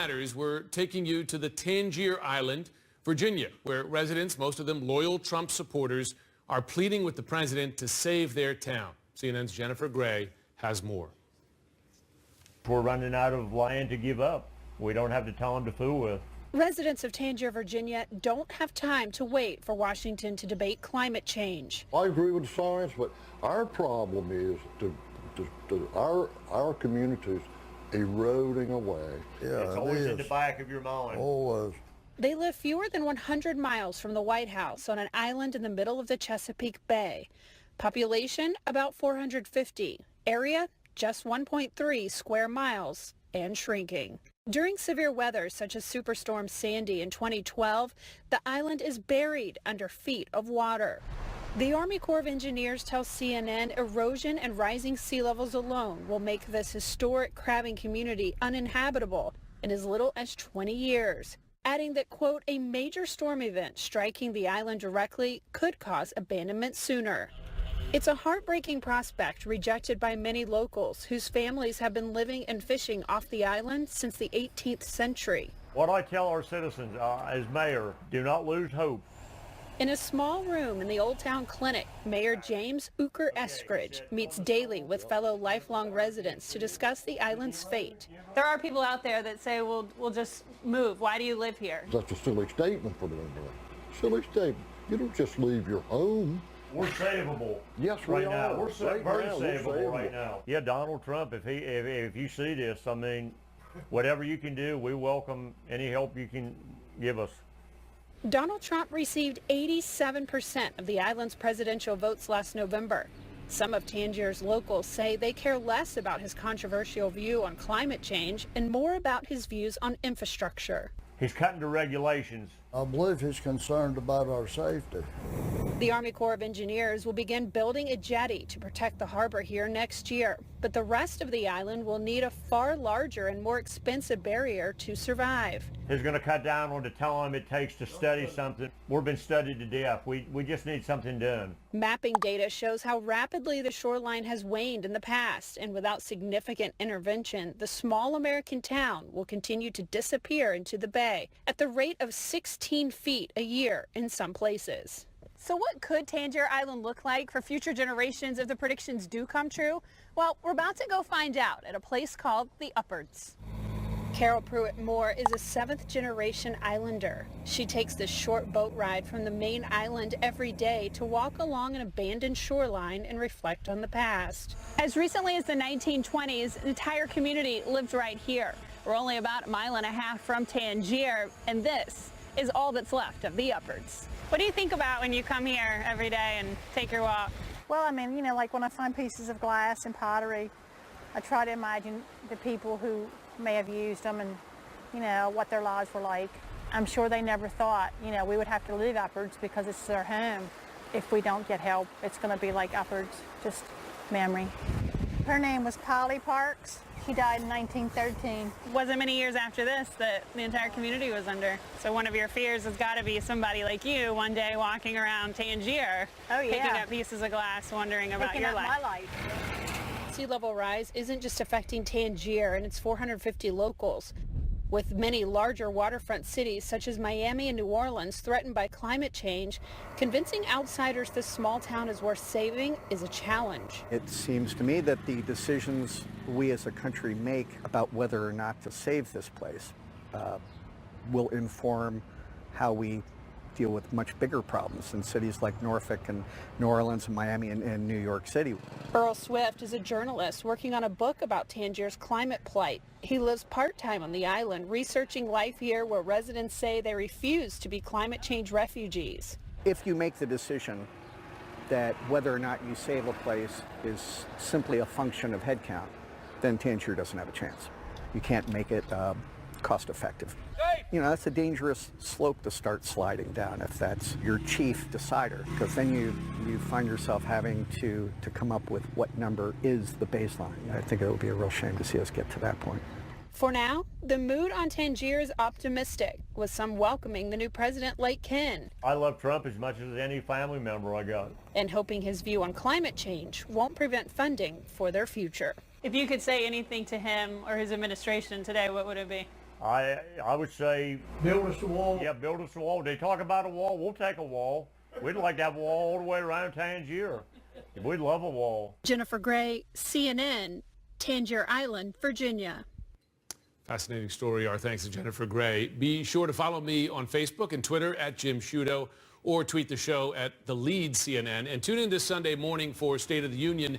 We're taking you to the Tangier Island, Virginia, where residents, most of them loyal Trump supporters, are pleading with the president to save their town. CNN's Jennifer Gray has more. We're running out of land to give up. We don't have to tell them to fool with. Residents of Tangier, Virginia don't have time to wait for Washington to debate climate change. I agree with the science, but our problem is our communities eroding away. Yeah, it's always in the back of your mind. Always. They live fewer than 100 miles from the White House on an island in the middle of the Chesapeake Bay. Population about 450. Area just 1.3 square miles and shrinking. During severe weather such as Superstorm Sandy in 2012, the island is buried under feet of water. The Army Corps of Engineers tells CNN erosion and rising sea levels alone will make this historic crabbing community uninhabitable in as little as 20 years, adding that, quote, a major storm event striking the island directly could cause abandonment sooner. It's a heartbreaking prospect rejected by many locals whose families have been living and fishing off the island since the 18th century. What I tell our citizens as mayor, do not lose hope. In a small room in the Old Town Clinic, Mayor James Ooker Eskridge meets daily with fellow lifelong residents to discuss the island's fate. There are people out there that say, we'll just move. Why do you live here? That's a silly statement for them. Silly statement. You don't just leave your home. We're savable. Yes, right we now. are. We're very savable right now. Yeah, Donald Trump, if you see this, I mean, whatever you can do, we welcome any help you can give us. Donald Trump received 87% of the island's presidential votes last November. Some of Tangier's locals say they care less about his controversial view on climate change and more about his views on infrastructure. He's cutting the regulations. I believe he's concerned about our safety. The Army Corps of Engineers will begin building a jetty to protect the harbor here next year, but the rest of the island will need a far larger and more expensive barrier to survive. He's going to cut down on the time it takes to study something. We've been studied to death. We just need something done. Mapping data shows how rapidly the shoreline has waned in the past, and without significant intervention, the small American town will continue to disappear into the bay at the rate of 16 feet a year in some places. So what could Tangier Island look like for future generations if the predictions do come true? Well, we're about to go find out at a place called the Uppards. Carol Pruitt-Moore is a seventh-generation islander. She takes this short boat ride from the main island every day to walk along an abandoned shoreline and reflect on the past. As recently as the 1920s, an entire community lived right here. We're only about 1.5 miles from Tangier, and this is all that's left of the Uppards. What do you think about when you come here every day and take your walk? Well, I mean, like when I find pieces of glass and pottery, I try to imagine the people who may have used them and, what their lives were like. I'm sure they never thought, we would have to leave Uppards because it's their home. If we don't get help, it's going to be like Uppards, just memory. Her name was Polly Parks. She died in 1913. Wasn't many years after this that the entire community was under. So one of your fears has got to be somebody like you one day walking around Tangier, picking up pieces of glass, wondering about your life. My life. Sea level rise isn't just affecting Tangier and its 450 locals. With many larger waterfront cities such as Miami and New Orleans threatened by climate change, convincing outsiders this small town is worth saving is a challenge. It seems to me that the decisions we as a country make about whether or not to save this place will inform how we deal with much bigger problems in cities like Norfolk and New Orleans and Miami and New York City. Earl Swift is a journalist working on a book about Tangier's climate plight. He lives part-time on the island, researching life here where residents say they refuse to be climate change refugees. If you make the decision that whether or not you save a place is simply a function of headcount, then Tangier doesn't have a chance. You can't make it cost-effective. That's a dangerous slope to start sliding down if that's your chief decider, because then you find yourself having to come up with what number is the baseline. I think it would be a real shame to see us get to that point. For now, the mood on Tangier is optimistic, with some welcoming the new president like Ken. I love Trump as much as any family member I got. And hoping his view on climate change won't prevent funding for their future. If you could say anything to him or his administration today, what would it be? I would say Build us a wall. yeah, build us a wall. They talk about a wall. We'll take a wall. We'd like to have a wall all the way around Tangier. We'd love a wall. Jennifer Gray, CNN, Tangier Island, Virginia. Fascinating story. Our thanks to Jennifer Gray. Be sure to follow me on Facebook and Twitter at Jim Sciutto, or tweet the show at The Lead CNN. And tune in this Sunday morning for State of the Union